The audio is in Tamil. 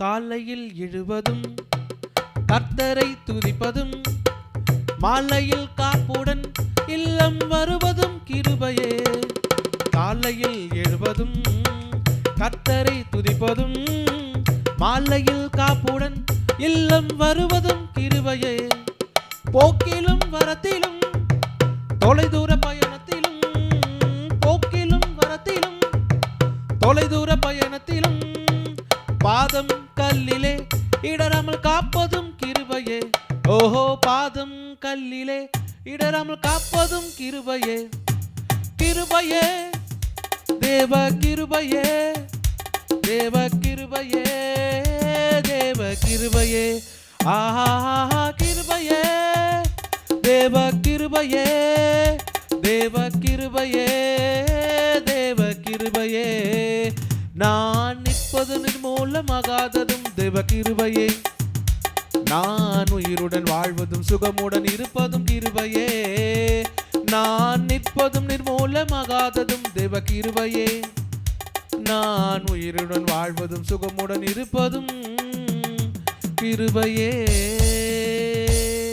காலையில் எழுவதும் கர்த்தரை துதிப்பதும் மாலையில் காப்புடன் இல்லம் வருவதும் கிருபையே. காலையில் எழுவதும் கர்த்தரை துதிப்பதும் மாலையில் காப்புடன் இல்லம் வருவதும் கிருபையே. போக்கிலும் வரத்திலும் தொலைதூர பயணத்திலும் போக்கிலும் வரத்திலும் தொலைதூர பயணத்திலும் பாதம் கல்லிலே இடராமல் காப்பதும் கிருபையே. ஓஹோ, பாதம் கல்லிலே இடராமல் காப்பதும் கிருபையே. கிருபையே, தேவ கிருபையே, தேவ கிருபையே, தேவ கிருபையே. ஆஹா, கிருபையே, தேவ கிருபையே, தேவ கிருபையே, தேவ கிருபையே. நான் நிற்பது நிர்மூலமாகாததும் தேவ கிருபையே. நான் உயிருடன் வாழ்வதும் சுகமுடன் இருப்பதும் கிருபையே. நான் நிற்பதும் நிர்மூலமாகாததும் தேவ கிருபையே. நான் உயிருடன் வாழ்வதும் சுகமுடன் இருப்பதும் கிருபையே.